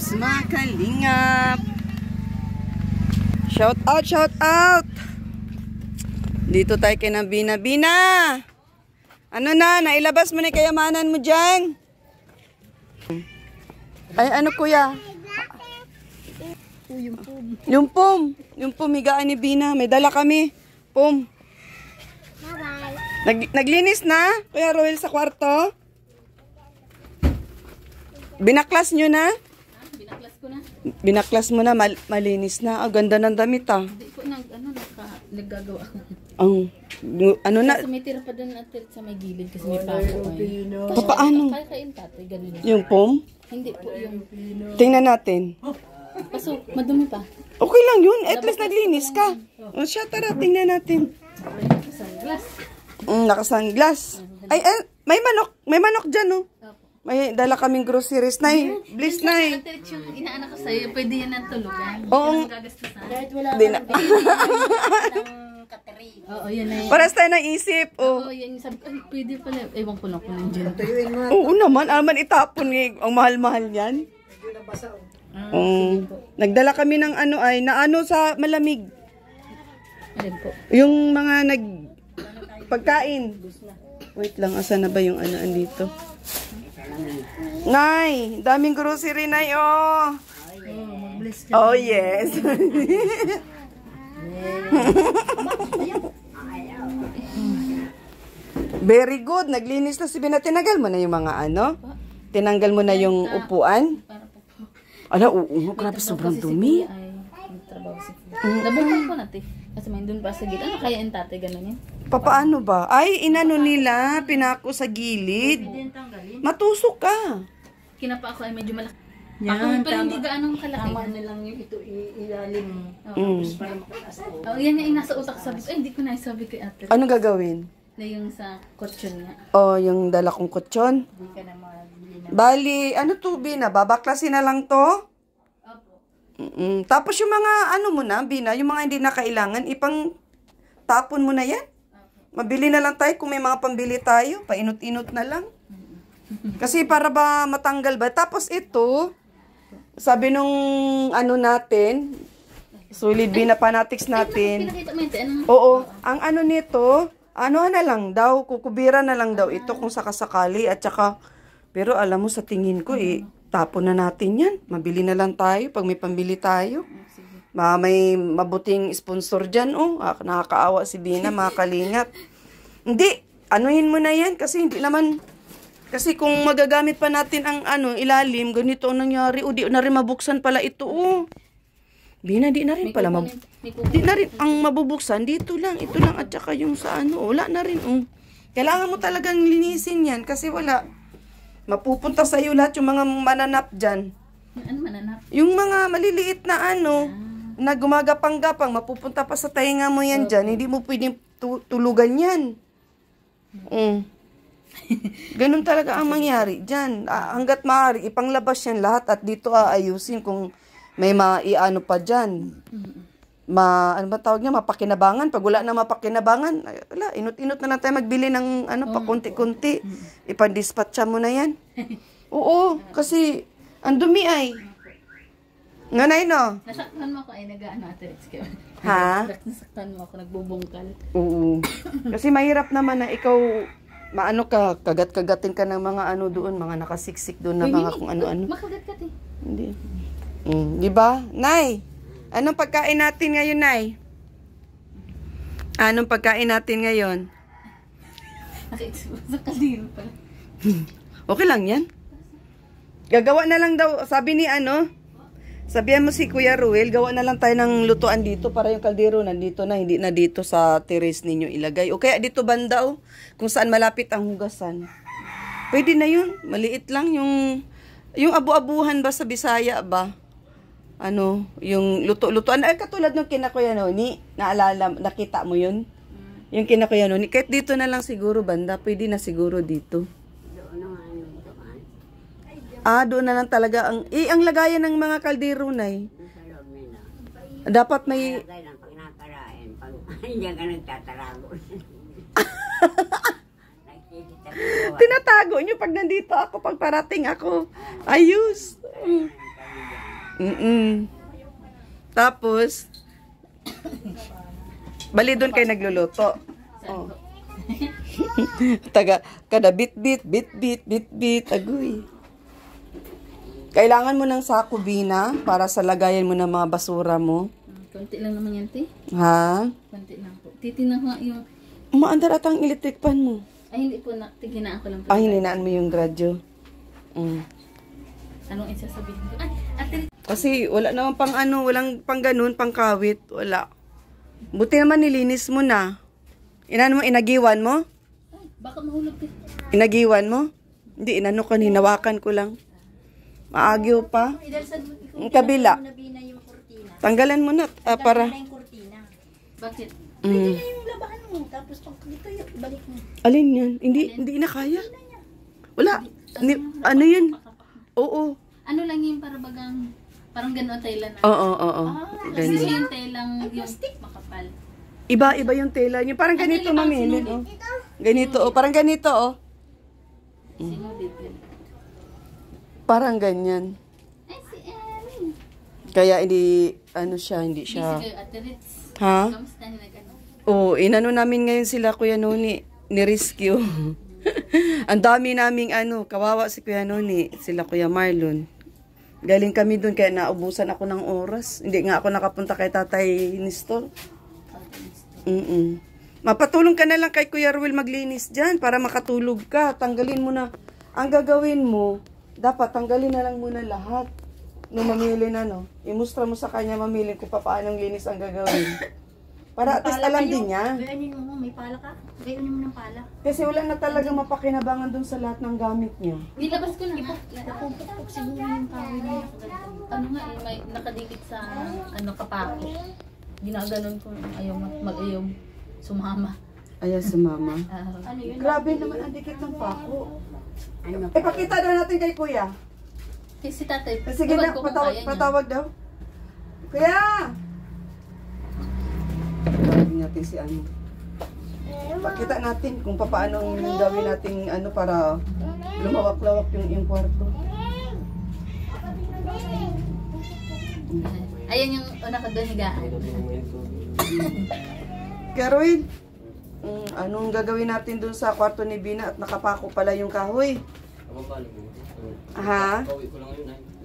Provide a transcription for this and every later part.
Yes, mga kalingap. Shout out, shout out. Dito tayo kay Bina. Bina! Ano na, nailabas mo na kayamanan mo dyan? Ay, ano kuya? Yung pom. Yung pom, higaan ni Bina. May dala kami. Pom. Naglinis na, Kuya Roel, sa kwarto? Binaklas nyo na? Binaklas ko na. Binaklas mo na, malinis na. Ang ganda ng damit ah. Hindi ko naggagawa ako. Ano na? Kasi may tira pa doon natin sa may gilid kasi may pako eh. Paano? Kaya kain tatay, ganun yun. Yung pom? Hindi po yung... Tingnan natin. Kaso, madumi pa. Okay lang yun. At least naglinis ka. O siya, tara, tingnan natin. Sunglass. Nakasunglass. Ay, may manok. May manok dyan, oh. May dala kaming groceries. Nay, bliss, nay. Yung inaanak ko sa'yo, pwede yan ang tulugan. Oo. Kahit wala ka Oo, yun na yun. Paras tayo ng isip. Oo, yan. Sabi ko, ay, pwede pala. Ewan ko na kung nandiyan. Oo naman. Aman itapon eh. Ang mahal-mahal yan. Nagdala kami ng ano ay, naano sa malamig. Alin po? Yung mga pagkain. Wait lang, asa na ba yung ano andito? Nay, daming grocery, Nay, oh. Oh, yes. Very good. Naglinis na si Bina. Tinagal mo na yung mga ano? Tinanggal mo na yung upuan? Ala, oo. Grabe, sobrang dumi. Nabukan ko natin. Kasi may doon pa sa gilid. Ano kaya yung tatay ganun yan? Papaano ba? Ay, inano nila, pinako sa gilid. Matusok ka. Kinapa ako ay medyo malaki. Yan, pero hindi gaanong kalaki. Tama na lang yung ito ilalim mo. Para makataas ko. Oh, yan yung nasa utak sabi ko. Hindi ko na sabi kay ate. Ano gagawin? Na yung sa kutsyon nga. Oh, yung dala kong kutsyon. Hindi ka na mabili na. Bali, ano to, Bina? Babaklasin na lang to? Opo. Tapos yung mga, ano mo na, Bina, yung mga hindi na kailangan, ipang tapon mo na yan. Mabili na lang tayo kung may mga pambili tayo. Painot-inot na lang. Kasi para ba matanggal ba? Tapos ito, sabi nung ano natin, solid Bina Fanatics natin. Pinakita mo yun, Oo, ang ano nito, ano na lang daw, kukubira na lang daw ito kung sakasakali at saka, pero alam mo sa tingin ko tapon na natin yan. Mabili na lang tayo pag may pambili tayo. May mabuting sponsor dyan, nakakaawa si Bina, mga kalingap. Hindi, anuhin mo na yan kasi hindi naman, kasi kung magagamit pa natin ang ilalim, ganito ang nangyari, di na rin mabuksan pala ito, Bina, di na rin pala, di na rin, ang mabubuksan, dito lang, ito lang, at saka yung sa wala na rin, Kailangan mo talagang linisin yan, kasi wala, mapupunta sa'yo lahat yung mga mananap dyan. Ano mananap? Yung mga maliliit na na gumagapang-gapang, mapupunta pa sa tainga mo yan dyan, hindi mo pwedeng tulugan yan. Ganun talaga ang mangyari dyan. Hanggat maaari, ipanglabas yan lahat at dito aayusin kung may maiano pa dyan. Ano ba tawag niya? Mapakinabangan. Pag wala na mapakinabangan, wala, inut-inut na lang tayo magbili ng pakunti-kunti. Ipandispatcha mo na yan. Oo, kasi ang dumi ay. Nganay, no? Nasaktan mo ako ay nag-ano ate. Ha? Nasaktan mo ako, nagbubungkal. Oo. Kasi mahirap naman na ikaw, kagat-kagatin ka ng mga doon, mga nakasiksik doon na mga kung ano-ano. Makagat-kat eh. Hindi. Di ba? Nay, anong pagkain natin ngayon, Nay? Anong pagkain natin ngayon? Naka-expose sa kaliro pala. Okay lang yan. Gagawa na lang daw, sabi ni sabihan mo si Kuya Ruel, gawa na lang tayo ng lutuan dito para yung kaldero nandito na, hindi na dito sa terrace ninyo ilagay. O kaya dito banda, kung saan malapit ang hugasan. Pwede na yun. Maliit lang yung abu-abuhan ba sa Bisaya ba? Yung luto-lutuan. Ay, katulad ng kinakuya naalala, nakita mo yun? Yung kinakuya kahit dito na lang siguro banda, pwede na siguro dito. Doon na lang talaga ang lagayan ng mga kaldero, Nay. Dapat may Hindi ka nagtatarago. tinatago nyo pag nandito ako, pag parating ako. Ayos. Tapos, bali doon kayo nagluluto. Oh. Kada bit-bit, agoy. Kailangan mo ng sako, Bina, para sa lagayan mo ng mga basura mo. Konti lang naman yan, te. Ha? Konti lang po. Titignan ko nga yung... Umaandar at ang electric fan mo. Ay, hindi po. Tiginaan ko lang po. Ay, hininaan mo yung radyo. Anong isasabihin ko? Ay, ate. Kasi wala naman pang walang pang ganun, pang kawit. Wala. Buti naman nilinis mo na. Inagiwan mo? Ay, baka mahulog din. Inagiwan mo? Hindi, hinawakan ko lang. Maagyo pa. Ang kabila. Tanggalan mo na para. Bakit? Yung labahan mo, tapos dito yung ibalik mo. Alin yan? Hindi na kaya. Wala. Ano yun? Oo. Ano lang yung parang gano'n tela na. Oo. Kasi Ganyan. yung telang yung makapal. Iba yung tela niya. Parang ganito, mamilin. Oh. Ganito, parang ganito, Sinudid yun. Parang ganyan. Ay, si Erin. Kaya hindi siya. Sige, Ate Ritz. Ha? Kamusta na gano'n? Oo, inano namin ngayon sila, Kuya Noni. Ni-rescue. Ang dami naming kawawa si Kuya Noni. Sila Kuya Marlon. Galing kami dun, kaya naubusan ako ng oras. Hindi nga ako nakapunta kay Tatay Nestor. Mapatulong ka na lang kay Kuya Ruel maglinis dyan para makatulog ka. Tanggalin mo na. Ang gagawin mo, dapat tanggalin na lang muna lahat. Nung mamili na, imustra mo sa kanya mamili kung paano linis ang gagawin. Para at least alam din niya. Gayunin mo, may pala ka. Gayunin mo ng pala. Kasi wala na talaga mapakinabangan dun sa lahat ng gamit niya. Nilabas ko na nga. Napupukpuk siguro yung kahoy niya. Ano nga, may nakadikit sa kapako. Ginaganon ko, ayaw mag-ayaw sumama. Ayaw si mama. Ano yun? Grabe naman ang dikit ng pako. Pakita daw natin kay Kuya. Si tatay, Sige na, patawag daw. Kuya! Tawagin natin si Pakita natin kung paano gawin natin para lumawak-lawak yung kwarto. Ayan yung nakagonigaan. Caroline, anong gagawin natin dun sa kwarto ni Bina at nakapako pala yung kahoy? Ha?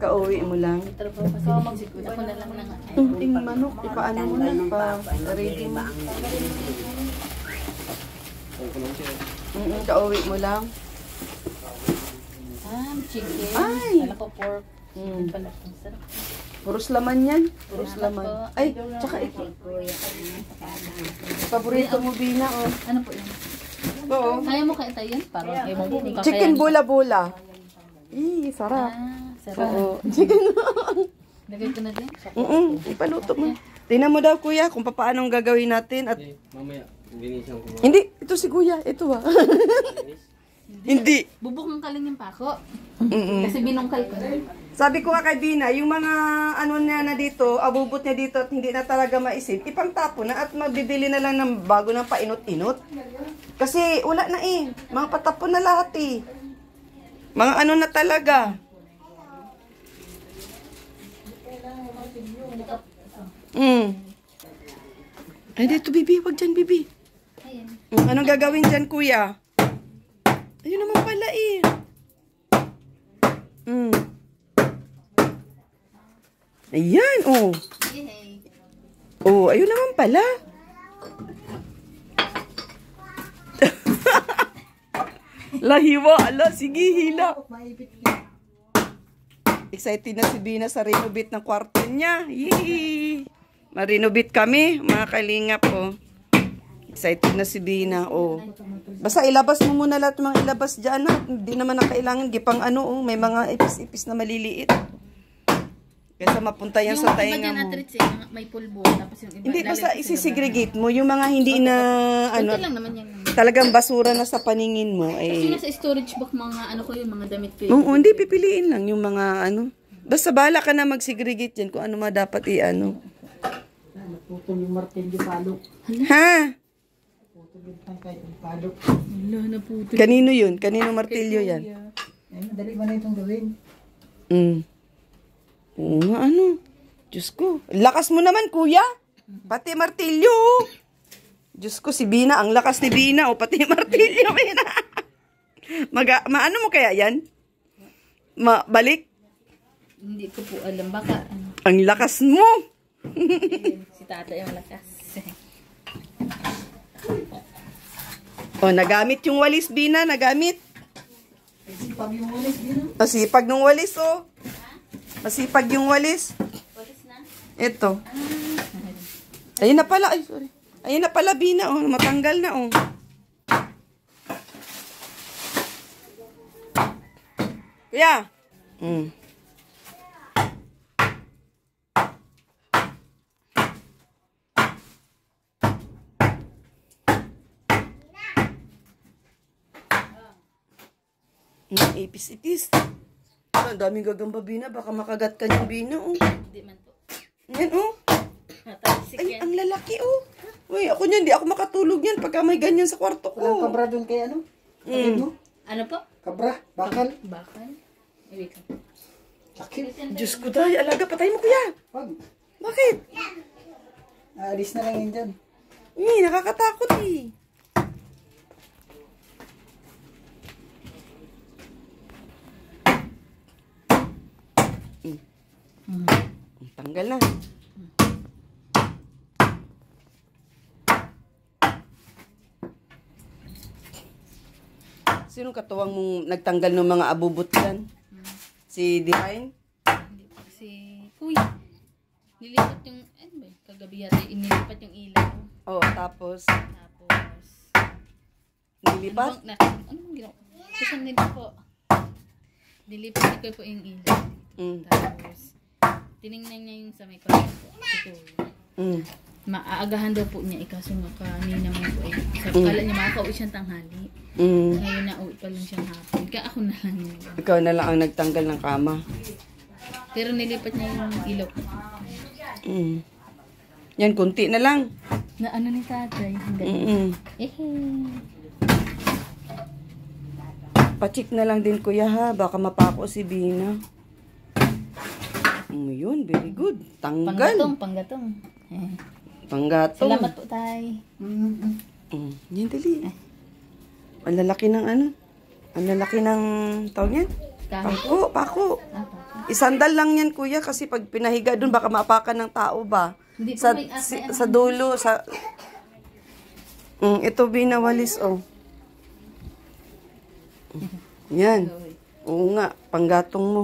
Kauwi mo lang. Trabaho kasi ako na lang nang Yung manok, ipaano mo na ready mo. Kauwi mo lang. Chicken. Ay! Kala ko pork. Sarap. Puros laman yan. Puros laman. Ay, tsaka ito. Paborito mo, Bina, Ano po yun? Oo. Kaya mo kaya tayo yan? Parang kayo mo kakayanin. Chicken bula-bula. Sarap. Sarap. Oo. Chicken. Lagay ko na din. Ipaluto mo. Tingnan mo daw, Kuya, kung paano gagawin natin. At Mamaya, linisan ko. hindi, ito si Kuya. Ito Hindi. Bubukang ka lang yung pako. Kasi binungkal ko. Sabi ko nga kay Bina, yung mga niya na dito, abubot niya dito at hindi na talaga maisin, ipangtapo na at magbibili na lang ng bago ng painot-inot. Kasi wala na mga patapon na lahat Mga na talaga. Ay, dito, Bibi. Wag dyan, Bibi. Anong gagawin dyan, Kuya? Ayun naman pala Ayan, ayun naman pala. Lahiwa, sige, hila. Excited na si Bina sa renovate ng kwarto niya. Yee! Ma-renovate kami, mga kalingap, Excited na si Bina, Basta ilabas mo muna lahat ng mga ilabas dyan, Hindi naman na kailangan, gipang may mga ipis-ipis na maliliit. Kaysa mapunta yan sa tainga mo. May pulbo, tapos yung iba. Hindi, basta isi-segregate mo. Yung mga hindi na, Ito lang naman yan. talagang basura na sa paningin mo. Kasi nasa storage box, mga mga damit ko Oo, hindi, pipiliin lang yung mga Basta bahala ka na mag-segregate yan kung ano dapat Putol yung martilyo palo. Ha? Putol yung tangkay yung palo. Wala na puto. Kanino yun? Kanino martilyo yan? Ay, madali ba na itong gawin? Oo nga, ano. Diyos ko. Lakas mo naman, kuya. Pati martilyo. Diyos ko, si Bina. Ang lakas ni Bina. O, pati martilyo, Bina. Maano mo kaya yan? Balik? Hindi ko po alam. Baka, Ang lakas mo. si tata yung lakas. O, nagamit yung walis, Bina. Nagamit. Sipag yung walis, Bina. Masipag nung walis, oh. Masipag yung walis. Walis na? Ito. Ayun na pala. Ay, sorry. Ayun na pala, Bina, oh. Matanggal na, oh. Kuya. Ipis-ipis. Ang daming gagamba, Bina. Baka makagat ka niyang, Bina, oh. Hindi man po. Yan, oh. Natalisik Ay, yan. ang lalaki, oh. Uy, ako niyan, di ako makatulog yan pagka may ganyan sa kwarto Walang ko. kabra doon kay ano? Kapit mo? Ano po? Kabra, bakal. Bakal? Wait lang. Sakit. Diyos ko tayo, alaga, patay mo, kuya. Wag. Bakit? Aalis na lang yun dyan. Nakakatakot, eh. Tanggal na. Sino katuwang mong nagtanggal ng mga abubot yan? Si Divine? Hindi po. Si Kuya. Nilipat yung, ano ba? Kagabi yata, inilipat yung ilaw. Oh, tapos, Tapos, nilipat? ano bang ginawa? Kasi din po. Nilipat ko po yung ilaw. Tapos, tinignan niya yung sa may kwarto po. Si Kuya. Maaagahan daw po niya, ikaso nga kanina mo po. Kala niya makakauwi siyang tanghali. Ngayon na uwi pa lang siyang hapon. Kaya ako na lang yun. Ikaw na lang ang nagtanggal ng kama. Pero nilipat niya yung ilaw po. Yan, kunti na lang. Na ano ni tatay? Hindi. Pachik na lang din, kuya, ha? Baka mapako si Bina. Yun, very good. Tanggal. Panggatong. Panggatong. Salamat po, tay. Yan, dali. Ang lalaki ng ano? Ang lalaki ng tawag yan? Kahoy Pako, po. pako. Apa. Isandal lang yan, kuya, kasi pag pinahiga dun, baka maapakan ng tao ba? Hindi po Sa, may ate. sa dulo, sa... ito, binawalis, oh. Yan. Oo nga, panggatong mo.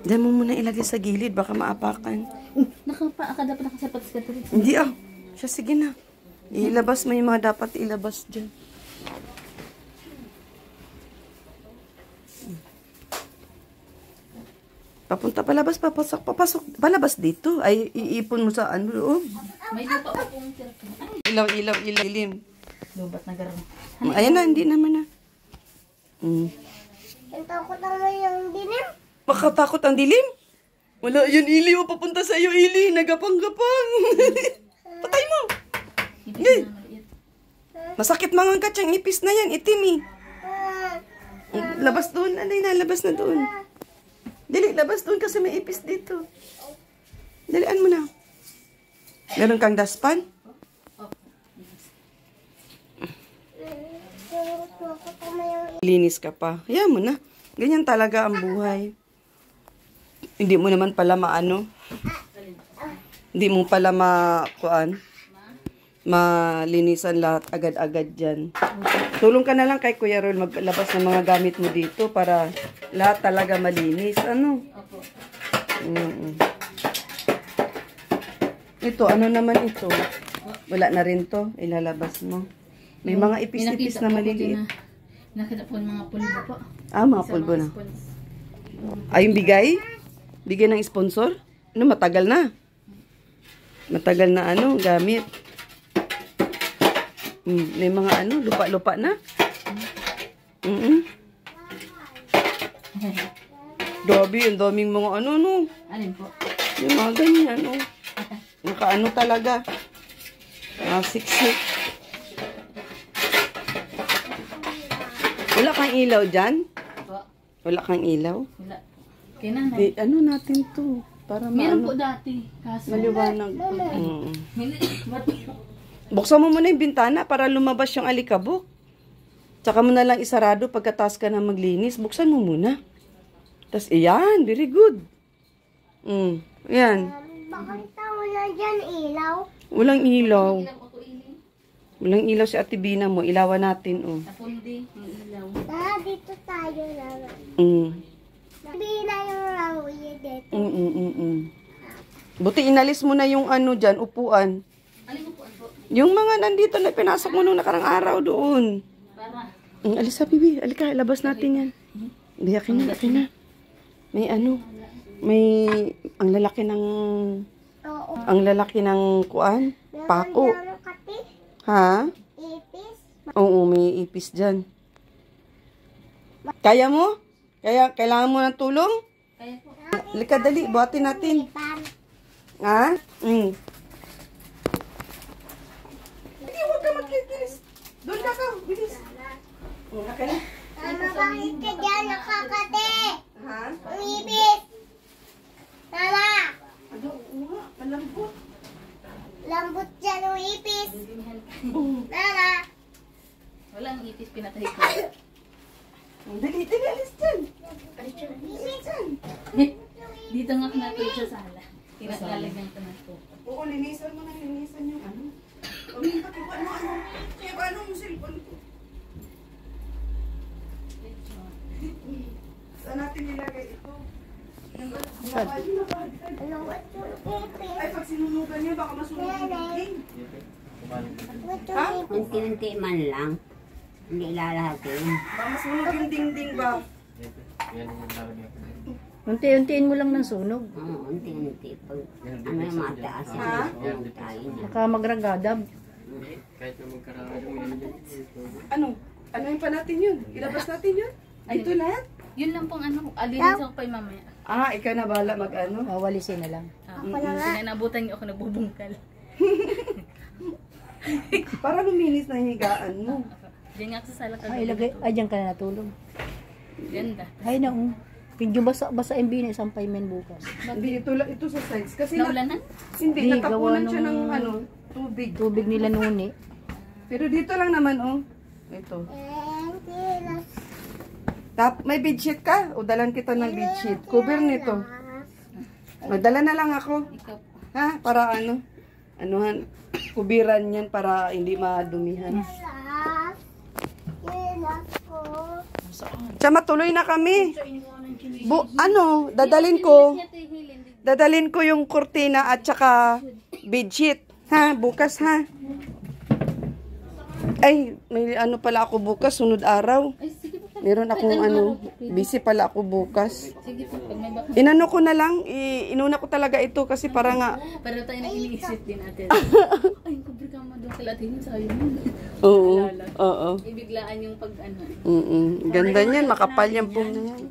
Diyan mo muna ilagay sa gilid, baka maapakan. Akada pa nakasapatos ka tuloy. Hindi ah. Siya, sige na. Ilabas mo yung mga dapat ilabas dyan. Papunta, palabas, papasok. Palabas dito. Ay, iipon mo sa ano, oh. May lupa pa pong tira. Ay, Ilaw, ilim. lubat na garo. Ayan na, hindi naman na. Takot naman yung dilim. Makatakot ang dilim? Wala, yun, Ili. O, papunta sa iyo, Ili. Nagapang-gapang. Patay mo. Ibig na maliit. Masakit mangangkat yung ipis na yan. Itim eh. Labas doon. Anay na, labas na doon. Dali, labas doon kasi may ipis dito. Dalian mo na. Meron kang daspan? Takot naman yung Linis ka pa. Hayaan mo na. Ganyan talaga ang buhay. Hindi mo naman pala maano. Hindi mo pala malinisan lahat agad-agad dyan. Tulong ka na lang kay Kuya Rol maglabas ng mga gamit mo dito para lahat talaga malinis. Ano? Opo. Ito, ano naman ito? Wala na rin to. Ilalabas mo. May mga ipis-ipis na maliliit. Nakita po yung mga pulbo po. Mga pulbo na. Ay, yung bigay? Bigay ng sponsor? Ano, matagal na. Matagal na gamit. May mga lupa-lupa na. Grabe, ang daming mga Alin po? yung mga ganyan, Nakaano talaga. Siksik. Wala kang ilaw dyan? Po. Wala kang ilaw? Wala. Kay nanay. Ano natin to? Para Meron po maano, dati. Kaso. maliwanag. Hindi. Buksan mo muna yung bintana para lumabas yung alikabok. Tsaka mo na lang isarado pagkatapos ka na maglinis. Buksan mo muna. Tapos, iyan. Very good. Yan. Bakit wala dyan ilaw? Walang ilaw. Ilaw ako ilin. Walang ilaw si Ate Bina mo. Ilawan natin, oh. Napundi. Ang ilaw. Dito tayo lang. Mm. Sabi na yung ranguya dito. Buti inalis mo na yung ano dyan, upuan. Alin mo po ano? Yung mga nandito na pinasok mo nung nakarang araw doon. Para. Alis sa bibi. Alika, labas natin yan. Hindi, akin na. May ano. May, ang lalaki ng kuan. Pako. Meron dyan kati, Ha? ipis. Oo, may ipis dyan. Kaya mo? Kailangan mo ng tulong? Kaya po. Alika, dali. Buhatin natin. Pan. Ha? Hindi, huwag ka magkikilis. Doon ka ka. Bilis. Okay na. Mama, bakit ka dyan nakakati? Ha? Ang ipis. Mama, Ano? Nga, malambot. lambot dyan ang ipis. Mama, Walang ipis pinatay ko. Dali, alis dyan. Alis dyan. Dito nga kinatuloy sa sala. Kinalalagyan ko na po. Oo, linisan mo na. Linisan yung ano. Kaya ba ano yung cellphone ko? Saan natin nilagay ito? ano ba yung ipis? Ay, pag sinunugan niya, baka masunog yung dingding. Ha? Unti-unti man lang. Hindi lalahatin. Baka masunog yung dingding ba? Yan yung lalagyan ko. Unti-untiin mo lang ng sunog. Oo, unti-unti. Pag ano yung mataas yung Ha? tayo niya. Baka magragadab. Kahit na magkaroon yung yan dyan. Ano? Ano yung pa natin yun? Ilabas natin yun? Ito lahat? Yun lang pong ano. Alinis ako pa yung mamaya. Ah, ikaw na bahala mag-ano? Walisin na lang. Pinanabutan niyo ako nagbubungkal. Para luminis na yung higaan mo. Diyan nga ako sa sala Ay, ilagay. Ay, dyan ka na natulog. Ganda. Ay, naong. Pinjo basa yung bini, sampay men bukas. Hindi, ito sa sides. Kasi Naulanan? hindi, Hindi, natapunan gawa siya ng nung- ano, tubig. Tubig nila nuni. Pero dito lang naman, oh. Ito. May bedsheet ka? O dalan kita ng bedsheet. Cover nito. Magdala na lang ako. Ikaw po. Ha? Para ano? Anuhan? Kubiran yan para hindi madumihan. Tsaka matuloy na kami. Dadalin ko yung kurtina at saka bedsheet. Ha? Bukas ha? Ay, may ano pala ako bukas, sunod araw. Ay, sige po. Meron akong ano, busy pala ako bukas. Sige po. Pag may baka. Inano ko na lang, inuna ko talaga ito kasi para nga, Para tayo nang iniisip din natin. Ay, kubre ka mo doon kalatin sa'yo. oo, oo. Ibiglaan yung pag ano. Ganda niyan, makapal yung pong na yan.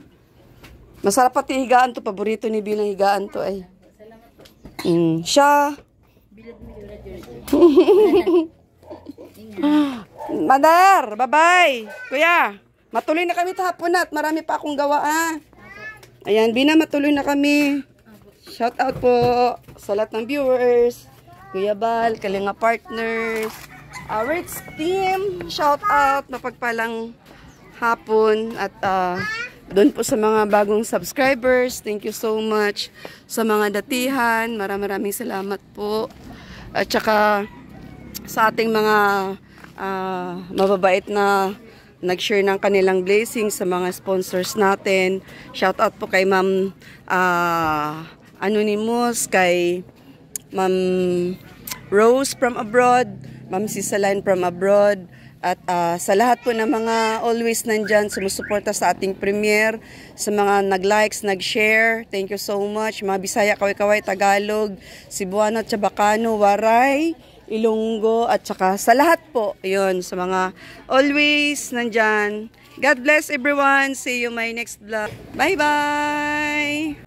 Masarap pati higaan to, paborito ni Bilang higaan to ay. Siya. Mother, bye-bye. Kuya, matuloy na kami hapon at marami pa akong gawa Ayan, Bina, matuloy na kami. Shout out po sa lahat ng viewers. Kuya Bal, Kalinga Partners, our team. Shout out, mapagpalang hapon at doon po sa mga bagong subscribers. Thank you so much sa mga datihan. Maraming salamat po. At saka sa ating mga mababait na nag-share ng kanilang blessings sa mga sponsors natin. Shout out po kay Ma'am Anonymous, kay Ma'am Rose from abroad, Ma'am Cisaline from abroad, at sa lahat po ng mga always nandyan, sumusuporta sa ating premiere, sa mga nag-likes, nag-share, thank you so much. Mga Bisaya, Kaway-Kaway, Tagalog, Cebuano, Chabacano, Waray, Ilonggo, at saka sa lahat po, yun, sa mga always nandyan. God bless everyone. See you my next vlog. Bye-bye!